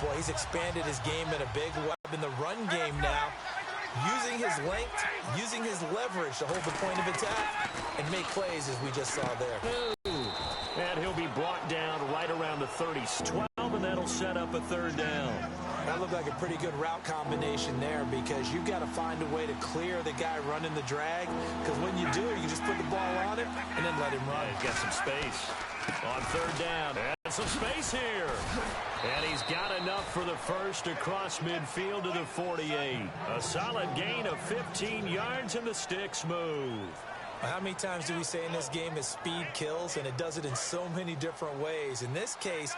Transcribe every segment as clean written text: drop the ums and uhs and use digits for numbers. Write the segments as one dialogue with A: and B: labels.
A: Boy, he's expanded his game in a big way in the run game now, using his length, using his leverage to hold the point of attack and make plays as we just saw there.
B: And he'll be brought down right around the 30s. 12, and that'll set up a third down.
A: That looked like a pretty good route combination there because you've got to find a way to clear the guy running the drag, because when you do, you just put the ball on it and then let him run.
B: He's got some space on third down. And some space here. And he's got enough for the first across midfield to the 48. A solid gain of 15 yards, and the sticks move.
A: How many times do we say in this game is speed kills, and it does it in so many different ways. In this case,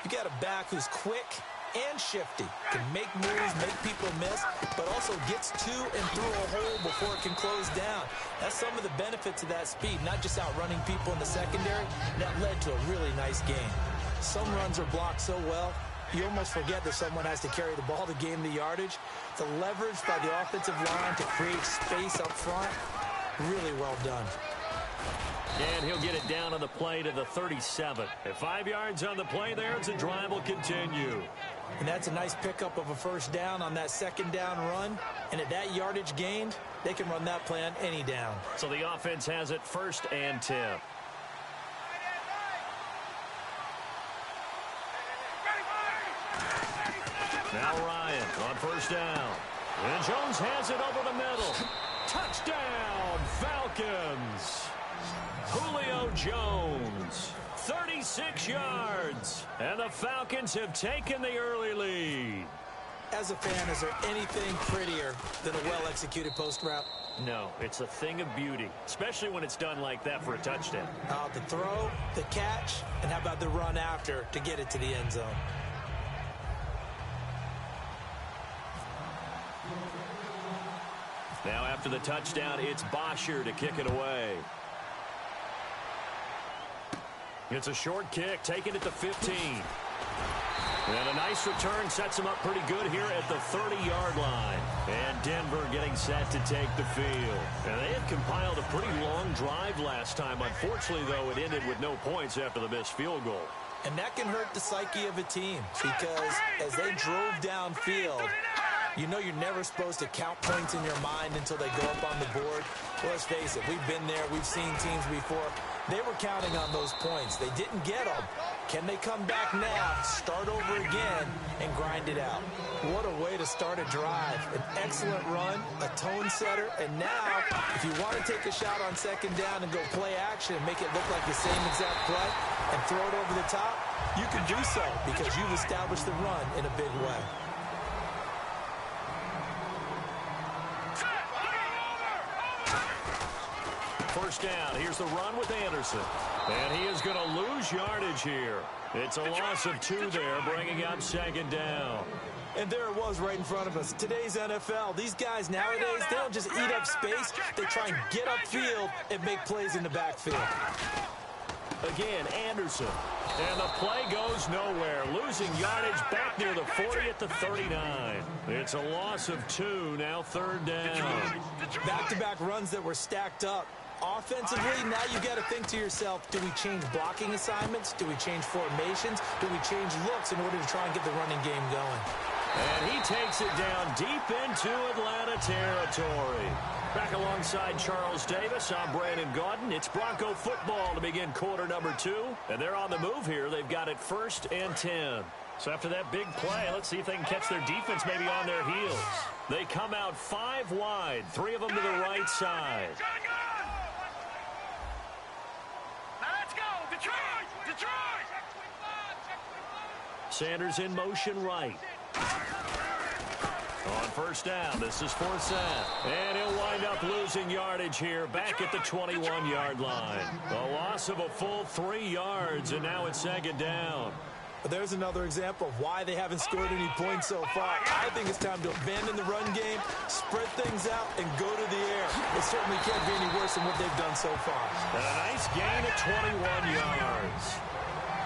A: you got a back who's quick and shifty, can make moves, make people miss, but also gets to and through a hole before it can close down. That's some of the benefits of that speed, not just outrunning people in the secondary. That led to a really nice game. Some runs are blocked so well, you almost forget that someone has to carry the ball to gain the yardage. The leverage by the offensive line to create space up front, really well done.
B: And he'll get it down on the play to the 37. At 5 yards on the play there, the drive will continue.
A: And that's a nice pickup of a first down on that second down run. And at that yardage gained, they can run that play on any down.
B: So the offense has it 1st and 10. Now Ryan on 1st down. And Jones has it over the middle. Touchdown, Falcons. Julio Jones, 36 yards. And the Falcons have taken the early lead.
A: As a fan, is there anything prettier than a well-executed post route?
B: No, it's a thing of beauty, especially when it's done like that for a touchdown.
A: The throw, the catch, and how about the run after to get it to the end zone?
B: Now after the touchdown, it's Bosher to kick it away. It's a short kick, taking it to 15. And a nice return sets him up pretty good here at the 30-yard line. And Denver getting set to take the field. And they had compiled a pretty long drive last time. Unfortunately, though, it ended with no points after the missed field goal.
A: And that can hurt the psyche of a team because as they drove downfield, you know you're never supposed to count points in your mind until they go up on the board. Well, let's face it, we've been there, we've seen teams before. They were counting on those points. They didn't get them. Can they come back now, start over again, and grind it out? What a way to start a drive. An excellent run, a tone setter, and now, if you want to take a shot on second down and go play action and make it look like the same exact play and throw it over the top, you can do so because you've established the run in a big way.
B: First down. Here's the run with Anderson. And he is going to lose yardage here. It's a loss of 2 there, bringing up second down.
A: And there it was right in front of us. Today's NFL, these guys nowadays, they don't just eat up space. They try and get upfield and make plays in the backfield.
B: Again, Anderson. And the play goes nowhere. Losing yardage back near the 40 at the 39. It's a loss of 2, now third down.
A: Back-to-back runs that were stacked up. Offensively, now you got to think to yourself, do we change blocking assignments? Do we change formations? Do we change looks in order to try and get the running game going?
B: And he takes it down deep into Atlanta territory. Back alongside Charles Davis, I'm Brandon Gaudin. It's Bronco football to begin quarter number 2. And they're on the move here. They've got it 1st and 10. So after that big play, let's see if they can catch their defense maybe on their heels. They come out 5 wide, 3 of them to the right side. Sanders in motion right. On first down, this is 4th set. And he'll wind up losing yardage here back at the 21-yard line. A loss of a full 3 yards, and now it's second down.
A: There's another example of why they haven't scored any points so far. I think it's time to abandon the run game, spread things out, and go to the air. It certainly can't be any worse than what they've done so far.
B: And a nice gain of 21 yards.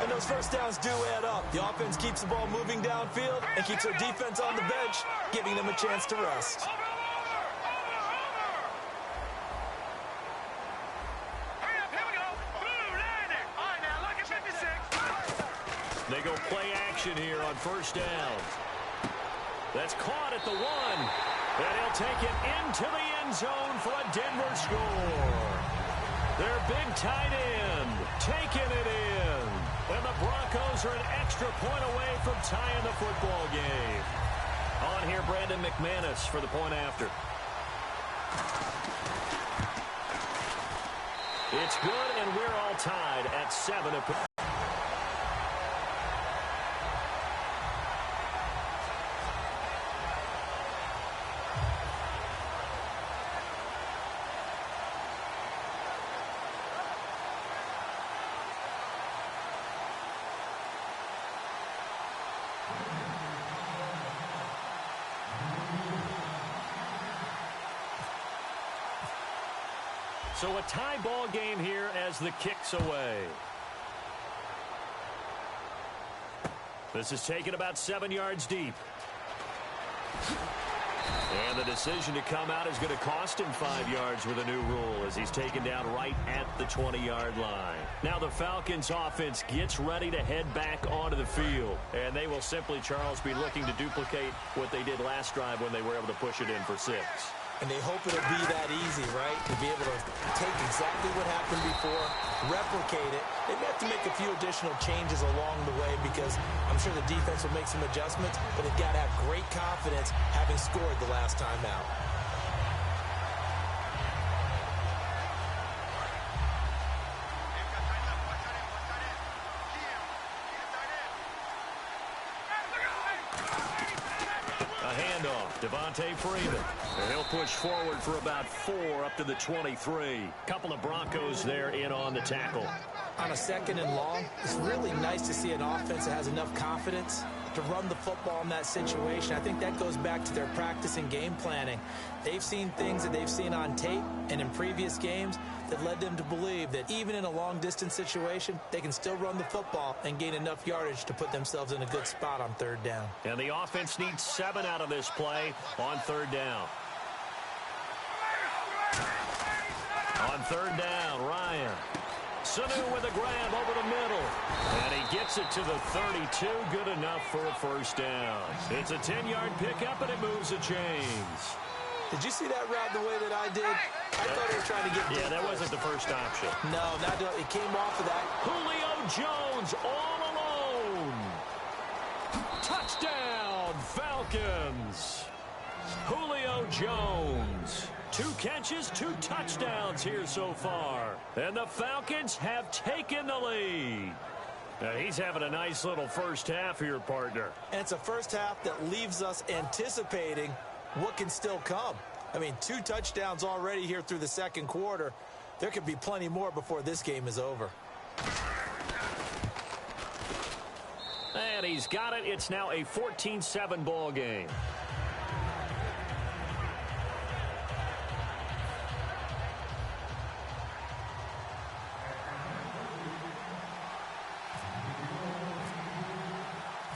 A: And those first downs do add up. The offense keeps the ball moving downfield and keeps their defense on the bench, giving them a chance to rest. They go play action
B: action here on first down. That's caught at the 1. And he'll take it into the end zone for a Denver score. Their big tight end taking it in. And the Broncos are an extra point away from tying the football game. On here, Brandon McManus for the point after. It's good, and we're all tied at 7 apiece. So a tie ball game here as the kick's away. This is taken about 7 yards deep. And the decision to come out is going to cost him 5 yards with a new rule as he's taken down right at the 20-yard line. Now the Falcons offense gets ready to head back onto the field. And they will simply, Charles, be looking to duplicate what they did last drive when they were able to push it in for 6.
A: And they hope it'll be that easy, right? To be able to take exactly what happened before, replicate it. They may have to make a few additional changes along the way because I'm sure the defense will make some adjustments, but they've got to have great confidence having scored the last time out.
B: Devontae Freeman. And he'll push forward for about 4 up to the 23. Couple of Broncos there in on the tackle.
A: On a 2nd and long, it's really nice to see an offense that has enough confidence to run the football in that situation. I think that goes back to their practice and game planning. They've seen things that they've seen on tape and in previous games that led them to believe that even in a long-distance situation, they can still run the football and gain enough yardage to put themselves in a good spot on 3rd down.
B: And the offense needs 7 out of this play on 3rd down. On 3rd down, Ryan. Sanu with a grab over the middle. And he gets it to the 32. Good enough for a first down. It's a 10-yard pickup, and it moves the chains.
A: Did you see that route the way that I did? I thought they were trying to get
B: Yeah, that wasn't the first option.
A: No, it came off of that.
B: Julio Jones all alone. Touchdown, Falcons. Julio Jones. 2 catches, 2 touchdowns here so far. And the Falcons have taken the lead. Now, he's having a nice little first half here, partner.
A: And it's a first half that leaves us anticipating what can still come. I mean, 2 touchdowns already here through the 2nd quarter. There could be plenty more before this game is over.
B: And he's got it. It's now a 14-7 ball game.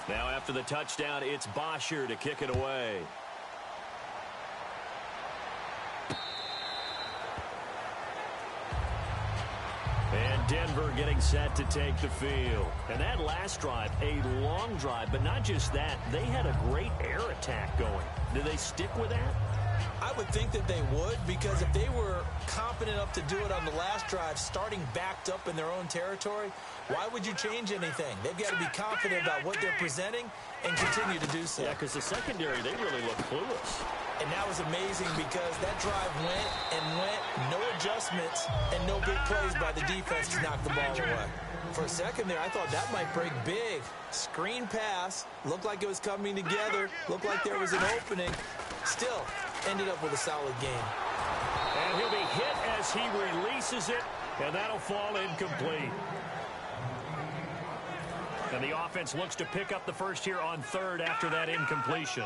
B: Now after the touchdown, it's Bosher to kick it away. And Denver getting set to take the field. And that last drive, a long drive, but not just that. They had a great air attack going. Do they stick with that?
A: I would think that they would, because if they were confident enough to do it on the last drive, starting backed up in their own territory, why would you change anything? They've got to be confident about what they're presenting and continue to do so.
B: Yeah, because the secondary, they really look clueless.
A: And that was amazing because that drive went and went, no adjustments, and no big plays by the defense to knock the ball away. For a second there, I thought that might break big. Screen pass, looked like it was coming together, looked like there was an opening. Still, ended up with a solid game.
B: And he'll be hit as he releases it, and that'll fall incomplete. And the offense looks to pick up the first here on 3rd after that incompletion.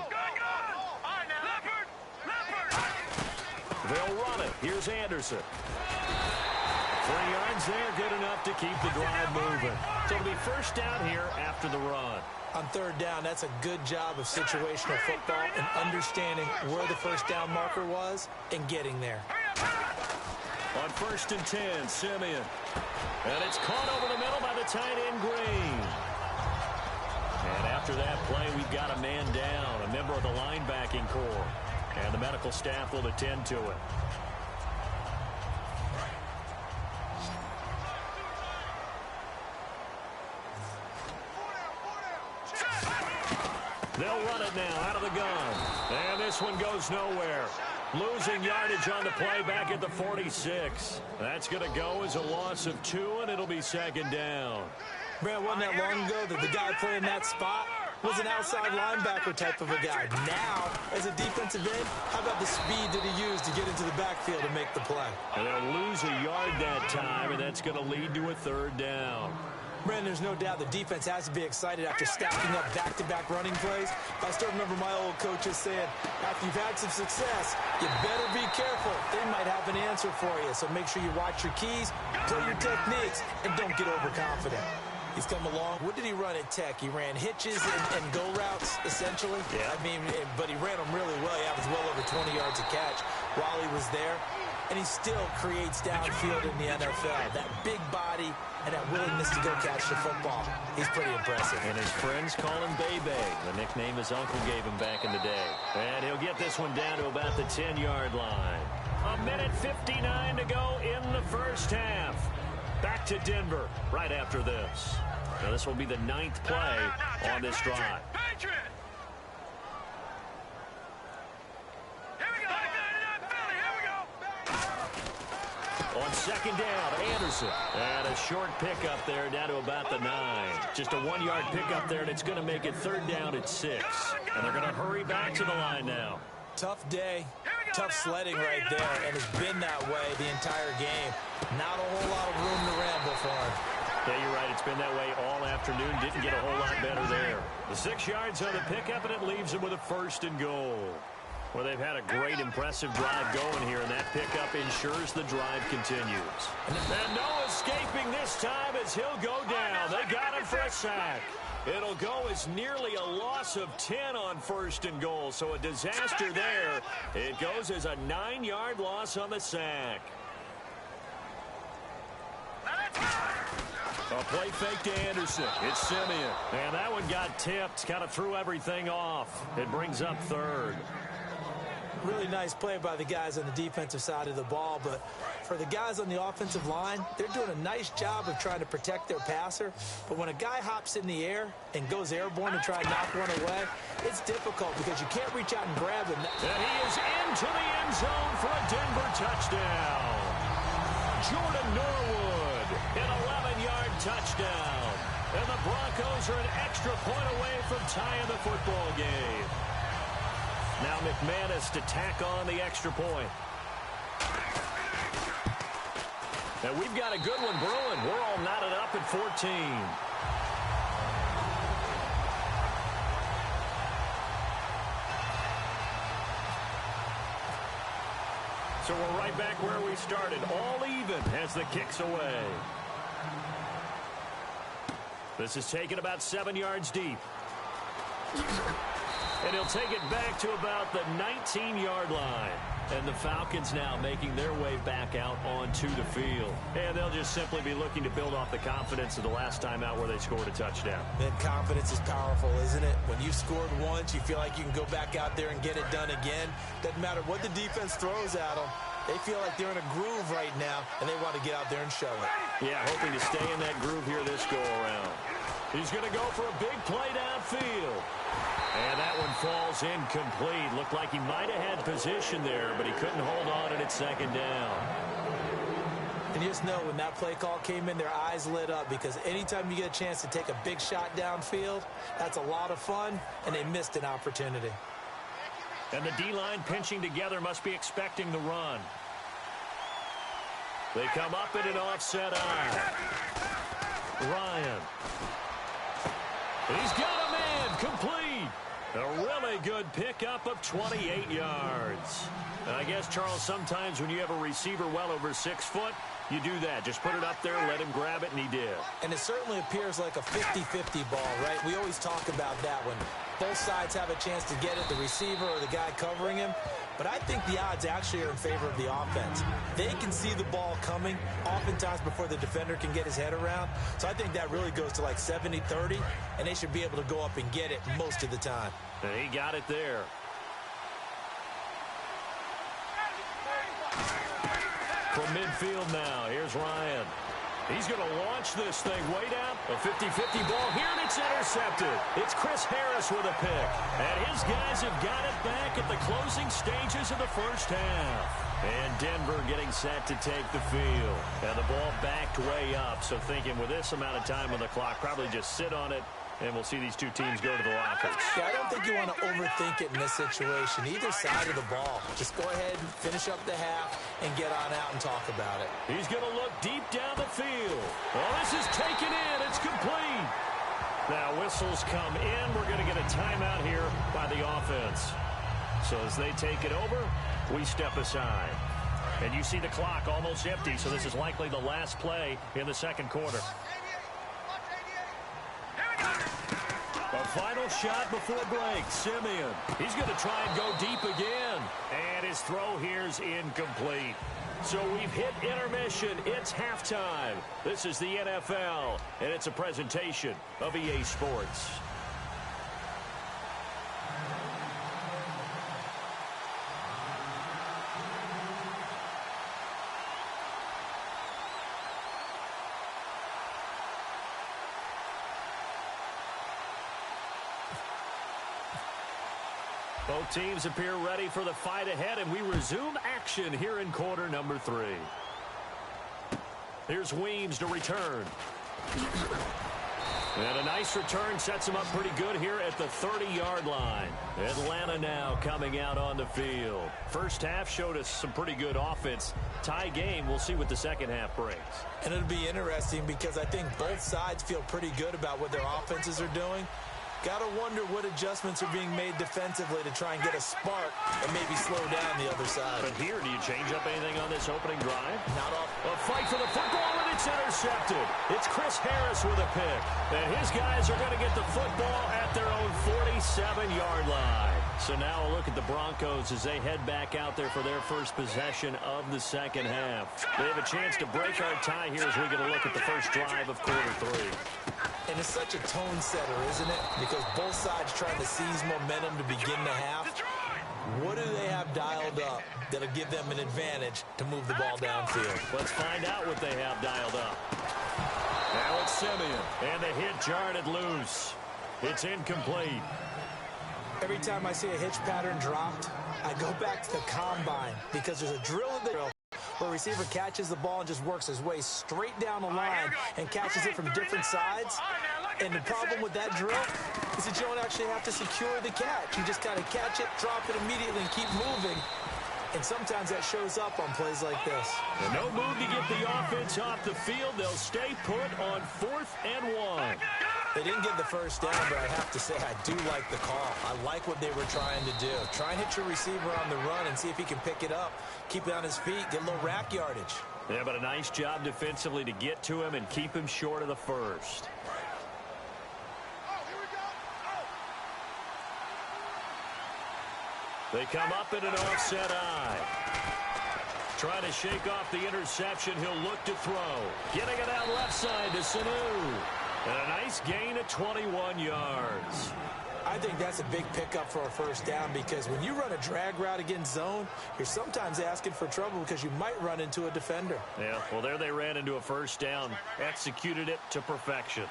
B: They'll run it. Here's Anderson. 3 yards there, good enough to keep the drive moving. So it'll be first down here after the run.
A: On 3rd down, that's a good job of situational football and understanding where the first down marker was and getting there.
B: On 1st and 10, Simeon. And it's caught over the middle by the tight end, Green. And we've got a man down, a member of the linebacking core. And the medical staff will attend to it. They'll run it now out of the gun. And this one goes nowhere. Losing yardage on the play back at the 46. That's going to go as a loss of 2, and it'll be second down.
A: Man, wasn't that long ago that the guy playing that spot was an outside linebacker type of a guy. Now, as a defensive end, how about the speed that he used to get into the backfield and make the play?
B: And they'll lose a yard that time, and that's going to lead to a third down.
A: Brandon, there's no doubt the defense has to be excited after stacking up back-to-back running plays. I still remember my old coaches saying, after you've had some success, you better be careful. They might have an answer for you. So make sure you watch your keys, play your techniques, and don't get overconfident. He's come along. What did he run at Tech? He ran hitches and go routes, essentially.
B: Yeah.
A: I mean, but he ran them really well. He averaged well over 20 yards a catch while he was there. And he still creates downfield in the NFL. That big body and that willingness to go catch the football. He's pretty impressive.
B: And his friends call him Bebe, the nickname his uncle gave him back in the day. And he'll get this one down to about the 10-yard line. 1:59 to go in the first half. Back to Denver right after this. Now this will be the 9th play on this drive. On second down, Anderson. And a short pickup there down to about the 9. Just a 1-yard pickup there, and it's going to make it third down at 6. And they're going to hurry back to the line now.
A: Tough day, tough sledding right there, and it's been that way the entire game. Not a whole lot of room to ramble for him.
B: Yeah, you're right. It's been that way all afternoon. Didn't get a whole lot better there. The 6 yards on the pickup, and it leaves them with a 1st and goal. Well, they've had a great, impressive drive going here, and that pickup ensures the drive continues. And no escaping this time as he'll go down. They got him for a sack. It'll go as nearly a loss of 10 on 1st and goal, so a disaster there. It goes as a 9-yard loss on the sack. A play fake to Anderson. It's Simeon. And that one got tipped, kind of threw everything off. It brings up 3rd.
A: Really nice play by the guys on the defensive side of the ball, but for the guys on the offensive line, they're doing a nice job of trying to protect their passer. But when a guy hops in the air and goes airborne and try to knock one away, it's difficult because you can't reach out and grab him.
B: And he is into the end zone for a Denver touchdown. Jordan Norwood, an 11-yard touchdown. And the Broncos are an extra point away from tying the football game. Now McManus to tack on the extra point. Now we've got a good one brewing. We're all knotted up at 14. So we're right back where we started. All even as the kick's away. This is taken about 7 yards deep. And he'll take it back to about the 19-yard line. And the Falcons now making their way back out onto the field. And they'll just simply be looking to build off the confidence of the last time out where they scored a touchdown.
A: That confidence is powerful, isn't it? When you've scored once, you feel like you can go back out there and get it done again. Doesn't matter what the defense throws at them. They feel like they're in a groove right now, and they want to get out there and show it.
B: Yeah, hoping to stay in that groove here this go-around. He's going to go for a big play downfield. And that one falls incomplete. Looked like he might have had position there, but he couldn't hold on and it's second down.
A: And you just know when that play call came in, their eyes lit up because anytime you get a chance to take a big shot downfield, that's a lot of fun, and they missed an opportunity.
B: And the D-line pinching together must be expecting the run. They come up in an offset eye. Ryan. And he's got a man complete. A really good pickup of 28 yards. And I guess, Charles, sometimes when you have a receiver well over 6 foot, you do that. Just put it up there, let him grab it, and he did.
A: And it certainly appears like a 50-50 ball, right? We always talk about that when both sides have a chance to get it, the receiver or the guy covering him. But I think the odds actually are in favor of the offense. They can see the ball coming oftentimes before the defender can get his head around. So I think that really goes to like 70-30, and they should be able to go up and get it most of the time.
B: And he got it there. From midfield now, here's Ryan. He's going to launch this thing way down. A 50-50 ball here, and it's intercepted. It's Chris Harris with a pick. And his guys have got it back at the closing stages of the first half. And Denver getting set to take the field. And the ball backed way up. So thinking with this amount of time on the clock, probably just sit on it. And we'll see these two teams go to the lockers.
A: Yeah, I don't think you want to overthink it in this situation. Either side of the ball. Just go ahead and finish up the half and get on out and talk about it.
B: He's going to look deep down the field. Oh, this is taken in. It's complete. Now, whistles come in. We're going to get a timeout here by the offense. So as they take it over, we step aside. And you see the clock almost empty, so this is likely the last play in the second quarter. A final shot before break. Simeon. He's going to try and go deep again. And his throw here's incomplete. So we've hit intermission. It's halftime. This is the NFL, and it's a presentation of EA Sports. Both teams appear ready for the fight ahead, and we resume action here in quarter number 3. Here's Weems to return. And a nice return sets him up pretty good here at the 30-yard line. Atlanta now coming out on the field. First half showed us some pretty good offense. Tie game, we'll see what the second half brings.
A: And it'll be interesting because I think both sides feel pretty good about what their offenses are doing. Got to wonder what adjustments are being made defensively to try and get a spark and maybe slow down the other side.
B: But here, do you change up anything on this opening drive?
A: Not off.
B: A fight for the football, and it's intercepted. It's Chris Harris with a pick. And his guys are going to get the football at their own 47-yard line. So now a look at the Broncos as they head back out there for their first possession of the second half. They have a chance to break our tie here as we get a look at the first drive of quarter 3.
A: And it's such a tone setter, isn't it? Because both sides trying to seize momentum to begin the half. What do they have dialed up that'll give them an advantage to move the ball downfield?
B: Let's find out what they have dialed up. Now it's Simeon, and the hit jarred it loose. It's incomplete.
A: Every time I see a hitch pattern dropped, I go back to the combine because there's a drill in the drill where a receiver catches the ball and just works his way straight down the line and catches it from different sides. And the problem with that drill is that you don't actually have to secure the catch. You just kind of catch it, drop it immediately, and keep moving. And sometimes that shows up on plays like this.
B: And no move to get the offense off the field. They'll stay put on 4th and 1.
A: They didn't get the first down, but I have to say I do like the call. I like what they were trying to do. Try and hit your receiver on the run and see if he can pick it up. Keep it on his feet, get a little rack yardage.
B: Yeah, but a nice job defensively to get to him and keep him short of the first. They come up in an offset eye. Trying to shake off the interception. He'll look to throw. Getting it out left side to Sanu. And a nice gain of 21 yards.
A: I think that's a big pickup for a first down because when you run a drag route against zone, you're sometimes asking for trouble because you might run into a defender.
B: Yeah, well, there they ran into a first down. Executed it to perfection.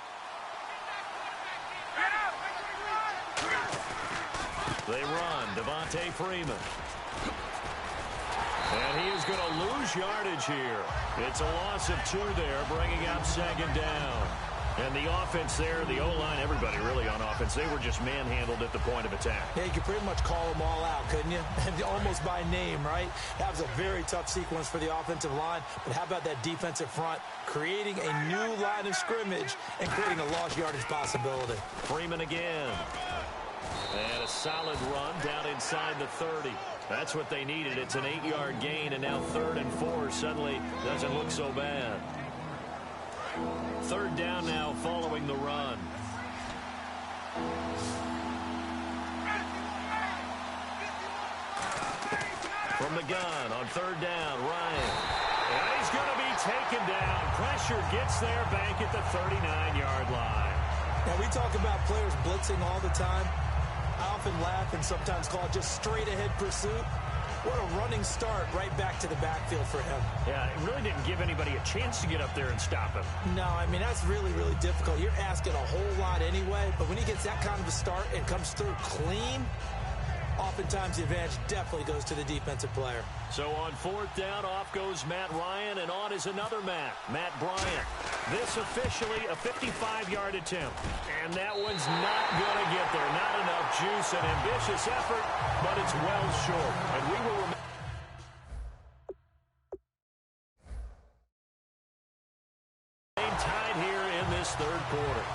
B: They run. Devontae Freeman. And he is going to lose yardage here. It's a loss of 2 there, bringing up second down. And the offense there, the O-line, everybody really on offense, they were just manhandled at the point of attack.
A: Yeah, you could pretty much call them all out, couldn't you? Almost by name, right? That was a very tough sequence for the offensive line. But how about that defensive front creating a new line of scrimmage and creating a lost yardage possibility?
B: Freeman again. And a solid run down inside the 30. That's what they needed. It's an 8-yard gain, and now 3rd and 4 suddenly doesn't look so bad. 3rd down now following the run. From the gun on 3rd down, Ryan. And he's going to be taken down. Pressure gets there, bank at the 39-yard line.
A: Now, we talk about players blitzing all the time. I often laugh and sometimes call it just straight-ahead pursuit. What a running start right back to the backfield for him.
B: Yeah, it really didn't give anybody a chance to get up there and stop him.
A: No, I mean, that's really, really difficult. You're asking a whole lot anyway, but when he gets that kind of a start and comes through clean, oftentimes the advantage definitely goes to the defensive player.
B: So on 4th down, off goes Matt Ryan, and on is another Matt Bryant. This officially a 55-yard attempt. And that one's not going to get there. Not enough juice, an ambitious effort, but it's well short. And we will remain tied here in this 3rd quarter.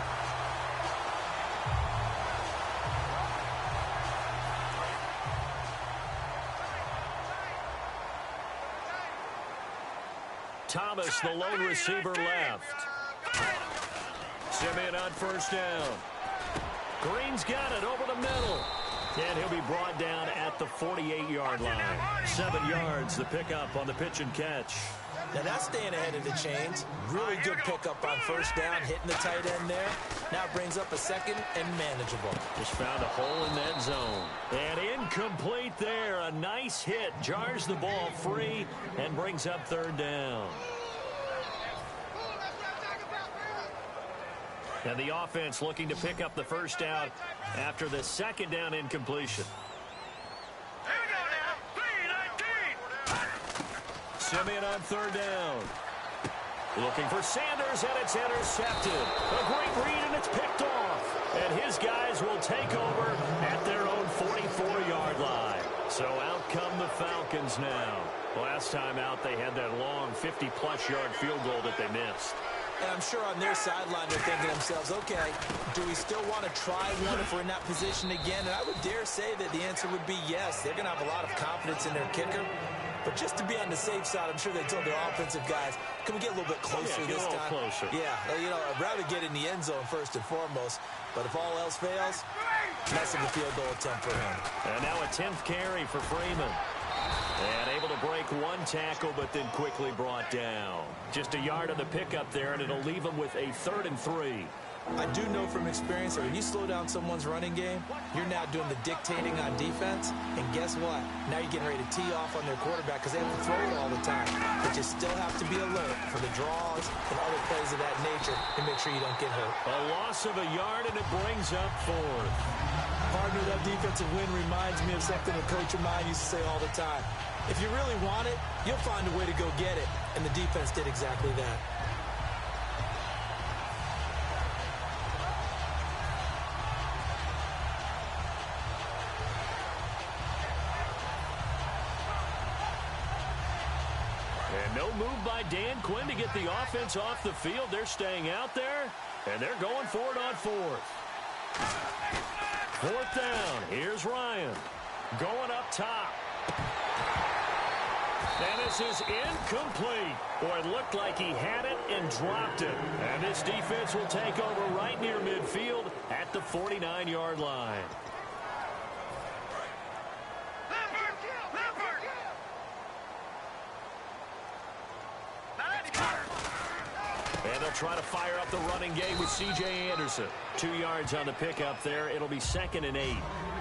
B: Thomas, the lone receiver, left. Simeon on 1st down. Green's got it over the middle. And he'll be brought down at the 48-yard line. 7 yards, the pickup on the pitch and catch.
A: Now that's staying ahead of the chains. Really good pickup on 1st down, hitting the tight end there. Now brings up a 2nd and manageable.
B: Just found a hole in that zone. And incomplete there. A nice hit. Jars the ball free and brings up 3rd down. And the offense looking to pick up the 1st down after the 2nd down incompletion. Simeon on 3rd down. Looking for Sanders, and it's intercepted. A great read, and it's picked off. And his guys will take over at their own 44-yard line. So out come the Falcons now. Last time out, they had that long 50-plus yard field goal that they missed.
A: And I'm sure on their sideline they're thinking to themselves, okay, do we still want to try one if we're in that position again? And I would dare say that the answer would be yes. They're going to have a lot of confidence in their kicker. But just to be on the safe side, I'm sure they told their offensive guys, can we get a little bit closer this time?
B: Closer.
A: Yeah, you know, I'd rather get in the end zone first and foremost. But if all else fails, messing the field goal attempt for him.
B: And now a 10th carry for Freeman. And able to break one tackle, but then quickly brought down. Just a yard on the pickup there, and it'll leave him with a 3rd and 3.
A: I do know from experience that when you slow down someone's running game, you're now doing the dictating on defense. And guess what? Now you're getting ready to tee off on their quarterback because they have to throw it all the time. But you still have to be alert for the draws and other plays of that nature to make sure you don't get hurt.
B: A loss of a yard, and it brings up 4th.
A: Partner, that defensive win reminds me of something a coach of mine used to say all the time. If you really want it, you'll find a way to go get it. And the defense did exactly that.
B: And no move by Dan Quinn to get the offense off the field. They're staying out there, and they're going for it on 4th. 4th down. Here's Ryan. Going up top. And this is incomplete. Boy, it looked like he had it and dropped it. And this defense will take over right near midfield at the 49-yard line. And they'll try to fire up the running game with C.J. Anderson. 2 yards on the pickup there. It'll be 2nd and 8.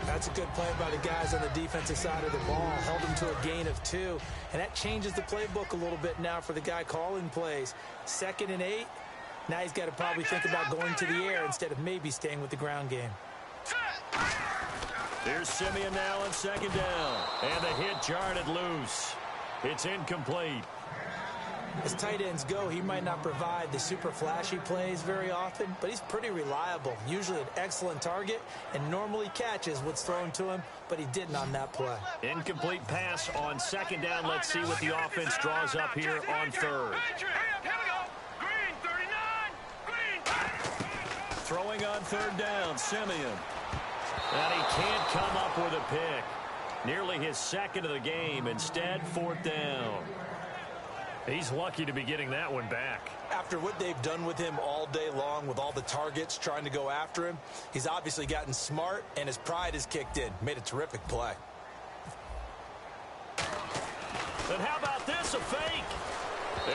A: That's a good play by the guys on the defensive side of the ball. Held them to a gain of 2. And that changes the playbook a little bit now for the guy calling plays. 2nd and 8. Now he's got to probably think about going to the air instead of maybe staying with the ground game.
B: Here's Simeon now on 2nd down. And the hit jarred it loose. It's incomplete.
A: As tight ends go, he might not provide the super flashy plays very often, but he's pretty reliable. Usually an excellent target and normally catches what's thrown to him, but he didn't on that play.
B: Incomplete pass on 2nd down. Let's see what the offense draws up here on 3rd. Throwing on 3rd down, Simeon. And he can't come up with a pick. Nearly his second of the game. Instead, 4th down. He's lucky to be getting that one back.
A: After what they've done with him all day long with all the targets trying to go after him, he's obviously gotten smart and his pride has kicked in. Made a terrific play.
B: And how about this, a fake?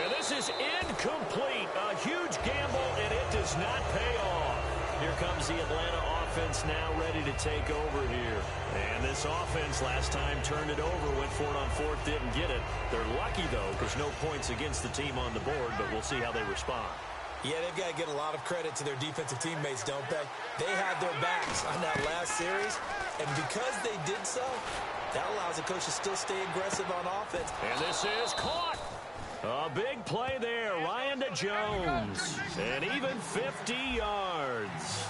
B: And this is incomplete. A huge gamble, and it does not pay off. Here comes the Atlanta offense now ready to take over here. And this offense last time turned it over, went for it on 4th, didn't get it. They're lucky, though, because no points against the team on the board, but we'll see how they respond.
A: Yeah, they've got to get a lot of credit to their defensive teammates, don't they? They had their backs on that last series, and because they did so, that allows the coach to still stay aggressive on offense.
B: And this is caught. A big play there. Ryan to Jones. And even 50 yards.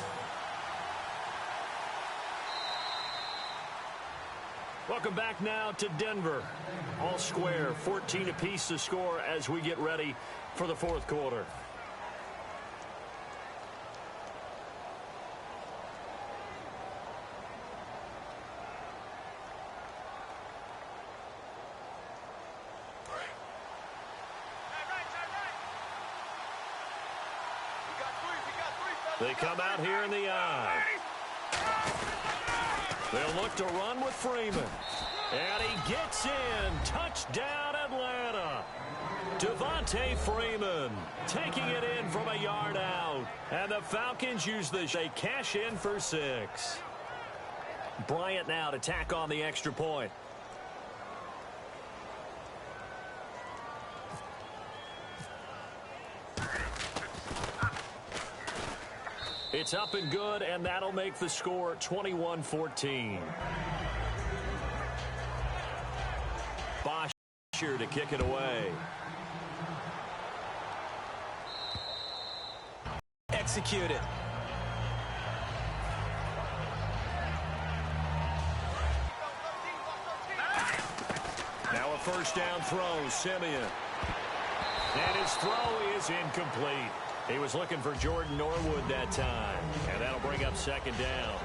B: Welcome back now to Denver. All square, 14 apiece to score as we get ready for the 4th quarter. They come out here in the eye. They'll look to run with Freeman. And he gets in. Touchdown, Atlanta. Devontae Freeman taking it in from a yard out. And the Falcons use the they cash in for 6. Bryant now to tack on the extra point. It's up and good, and that'll make the score 21-14. Bosch here to kick it away.
A: Execute it.
B: Now a first down throw, Simeon. And his throw is incomplete. He was looking for Jordan Norwood that time. And that'll bring up 2nd down.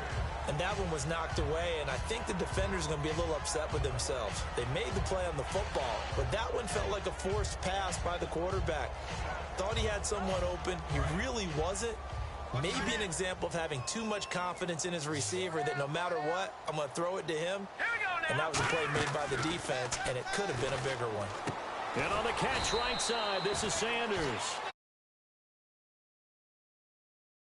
A: And that one was knocked away, and I think the defenders are going to be a little upset with themselves. They made the play on the football, but that one felt like a forced pass by the quarterback. Thought he had someone open. He really wasn't. Maybe an example of having too much confidence in his receiver that no matter what, I'm going to throw it to him. And that was a play made by the defense, and it could have been a bigger one.
B: And on the catch right side, this is Sanders.